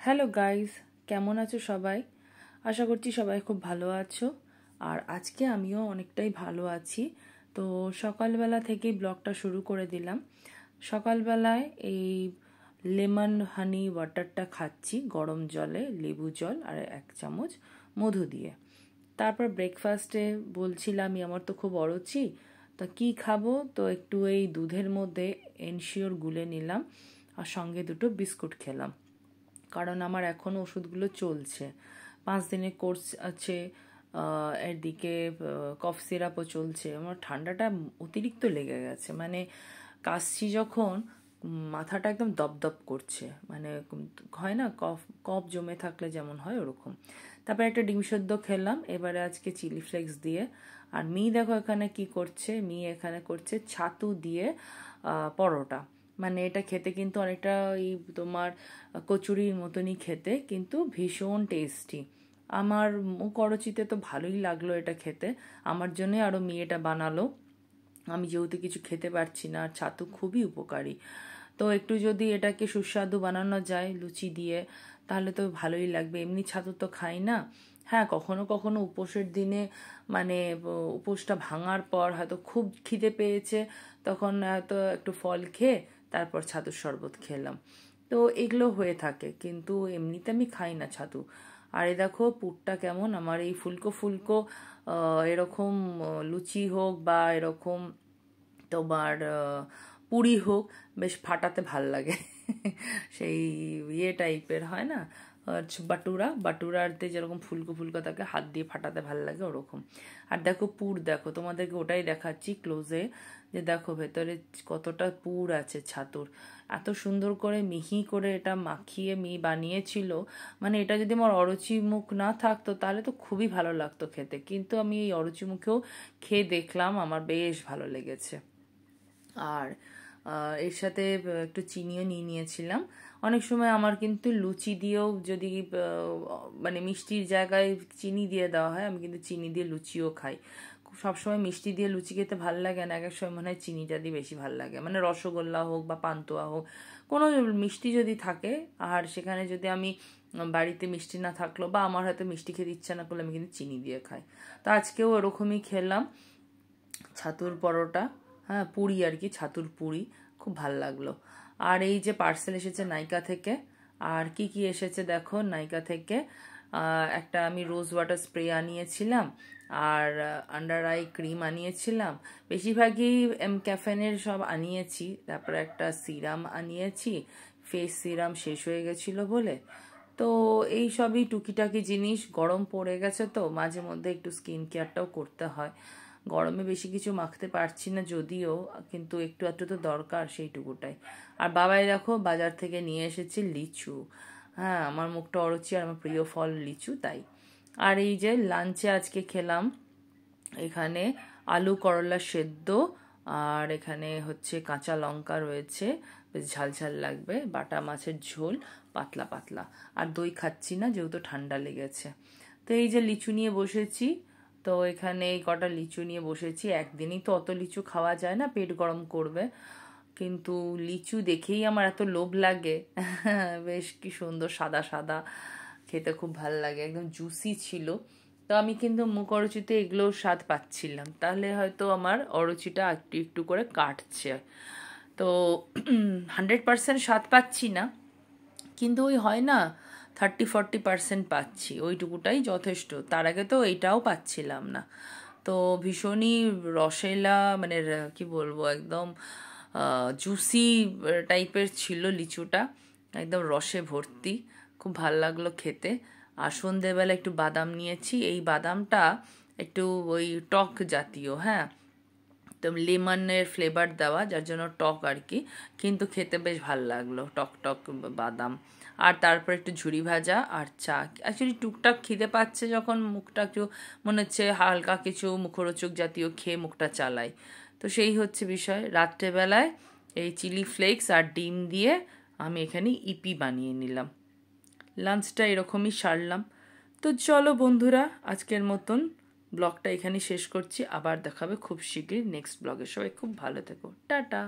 Hello guys, কেমন আছো সবাই? আশা করছি সবাই খুব ভালো আছো। আর আজকে আমিও অনেকটাই ভালো আছি। তো সকালবেলা থেকেই ব্লগটা শুরু করে দিলাম। সকালবেলায় এই লেমন হানি ওয়াটারটা খাচ্ছি গরম জলে, লেবু জল আর 1 চামচ মধু দিয়ে। তারপর ব্রেকফাস্টে বলছিলামই আমার তো খুব অরুচি, তা কি খাবো, তো একটু এই দুধের মধ্যে এনশিওর গুলে নিলাম আর সঙ্গে 2টো বিস্কুট খেলাম, কারণ আমার এখনও ওষুধগুলো চলছে। 5 দিনের কোর্স আছে। এদিকে কফ সিরাপও চলছে। আমার ঠান্ডাটা অতিরিক্ত লেগে গেছে, মানে কাশছি যখন মাথাটা একদম দপদপ করছে, মানে হয় না কফ কফ জমে থাকলে যেমন হয় ওরকম। তারপরে একটা ডিম সেদ্ধ খেলাম এবারে আজকে চিলি ফ্লেক্স দিয়ে। আর দেখো এখানে কি করছে, এখানে করছে ছাতু দিয়ে পরোটা। মানে এটা খেতে কিন্তু অনেকটা ওই তোমার কচুরির মতনই খেতে, কিন্তু ভীষণ টেস্টি। আমার মুখ অরুচিতে তো ভালোই লাগলো এটা খেতে। আমার জন্যই আরও এটা বানালো। আমি যেহেতু কিছু খেতে পারছি না, আর ছাতু খুবই উপকারী। তো একটু যদি এটাকে সুস্বাদু বানানো যায় লুচি দিয়ে, তাহলে তো ভালোই লাগবে। এমনি ছাতু তো খাই না। হ্যাঁ, কখনো কখনো উপোসের দিনে, মানে উপোসটা ভাঙার পর হয়তো খুব খিদে পেয়েছে, তখন হয়তো একটু ফল খেয়ে তারপর ছাতুর শরবত খেলাম। তো এগুলো হয়ে থাকে, কিন্তু এমনিতে আমি খাই না ছাতু। আর এই দেখো পুরটা কেমন, আমার এই ফুলকো ফুলকো এরকম লুচি হোক বা এরকম তোমার পুরি হোক, বেশ ফাটাতে ভাল লাগে। সেই টাইপের হয় না, বাটুরাতে যেরকম ফুলকো ফুলকো থাকে, হাত দিয়ে ফাটাতে ভাল লাগে ওরকম। আর দেখো পুর, দেখো তোমাদেরকে ওটাই দেখাচ্ছি ক্লোজে, যে দেখো ভেতরে কতটা পুর আছে ছাতুর। এত সুন্দর করে মিহি করে এটা মাখিয়ে বানিয়েছিল। মানে এটা যদি আমার অরুচি মুখ না থাকতো তাহলে তো খুবই ভালো লাগতো খেতে, কিন্তু আমি এই অরুচি মুখেও খেয়ে দেখলাম, আমার বেশ ভালো লেগেছে। আর এর সাথে একটু চিনিও নিয়ে নিয়েছিলাম। অনেক সময় আমার কিন্তু লুচি দিয়েও যদি মানে মিষ্টির জায়গায় চিনি দিয়ে দেওয়া হয়, আমি কিন্তু চিনি দিয়ে লুচিও খাই। সবসময় মিষ্টি দিয়ে লুচি খেতে ভালো লাগে না, এক এক সময় মনে হয় চিনিটা দিয়ে বেশি ভালো লাগে। মানে রসগোল্লা হোক বা পান্তুয়া হোক, কোনো মিষ্টি যদি থাকে আর সেখানে যদি আমি বাড়িতে মিষ্টি না থাকলো বা আমার হয়তো মিষ্টি খেতে ইচ্ছা না করলে, আমি কিন্তু চিনি দিয়ে খাই। তো আজকেও ওরকমই খেলাম ছাতুর পরোটা, হ্যাঁ পুরি আর কি, ছাতুর পুরি, খুব ভাল লাগলো। আর এই যে পার্সেল এসেছে নাইকা থেকে, আর কি কি এসেছে দেখো নাইকা থেকে। একটা আমি রোজ ওয়াটার স্প্রে আনিয়েছিলাম, আর আন্ডার আই ক্রিম আনিয়েছিলাম। বেশিরভাগই ক্যাফেনের সব আনিয়েছি। তারপরে একটা সিরাম আনিয়েছি, ফেস সিরাম শেষ হয়ে গেছিল বলে। তো এই সবই টুকিটাকি জিনিস। গরম পড়ে গেছে তো মাঝে মধ্যে একটু স্কিন কেয়ারটাও করতে হয়। গরমে বেশি কিছু মাখতে পারছি না যদিও, কিন্তু একটু একটু তো দরকার, সেইটুকুটাই। আর বাবাই দেখো বাজার থেকে নিয়ে এসেছে লিচু। হ্যাঁ, আমার মুখটা অরুচি আর আমার প্রিয় ফল লিচু, তাই। আর এই যে লাঞ্চে আজকে খেলাম এখানে আলু করলা সেদ্ধ, আর এখানে হচ্ছে কাঁচা লঙ্কা রয়েছে, বেশ ঝাল ঝাল লাগবে, বাটা মাছের ঝোল, পাতলা পাতলা। আর দই খাচ্ছি না যেহেতু ঠান্ডা লেগেছে। তো এই যে লিচু নিয়ে বসেছি, তো এখানে এই কটা লিচু নিয়ে বসেছি। একদিনই তো অত লিচু খাওয়া যায় না, পেট গরম করবে। কিন্তু লিচু দেখেই আমার এত লোভ লাগে। বেশ কি সুন্দর সাদা সাদা, খেতে খুব ভাল লাগে, একদম জুসি ছিল। তো আমি কিন্তু মুখ অরুচিতে এগুলোও স্বাদ পাচ্ছিলাম, তাহলে হয়তো আমার অরুচিটা একটু একটু করে কাটছে। তো 100% স্বাদ পাচ্ছি না, কিন্তু ওই হয় না 30-40% পাচ্ছি, ওইটুকুটাই যথেষ্ট। তার আগে তো এইটাও পাচ্ছিলাম না। তো ভীষণই রসেলা, মানে কি বলবো, একদম জুসি টাইপের ছিল লিচুটা, একদম রসে ভর্তি, খুব ভাল লাগলো খেতে। আর সন্ধেবেলা একটু বাদাম নিয়েছি, এই বাদামটা একটু ওই টক জাতীয়, হ্যাঁ, তো লেমনের ফ্লেভার দেওয়া, যার জন্য টক আর কি, কিন্তু খেতে বেশ ভাল লাগলো, টক টক বাদাম। আর তারপর একটু ঝুরি ভাজা আর চা। অ্যাকচুয়ালি টুকটাক খিদে পাচ্ছে যখন, মুখটা একটু মনে হচ্ছে হালকা কিছু মুখরোচক জাতীয় খেয়ে মুখটা চালাই, তো সেই হচ্ছে বিষয়। রাত্রেবেলায় এই চিলি ফ্লেক্স আর ডিম দিয়ে আমি এখানে ইপি বানিয়ে নিলাম। লাঞ্চটা এরকমই সারলাম। তো চলো বন্ধুরা, আজকের মতন ব্লগটা এখানেই শেষ করছি। আবার দেখাবে খুব শীঘ্রই নেক্সট ব্লগে। সবাই খুব ভালো থেকো, টাটা।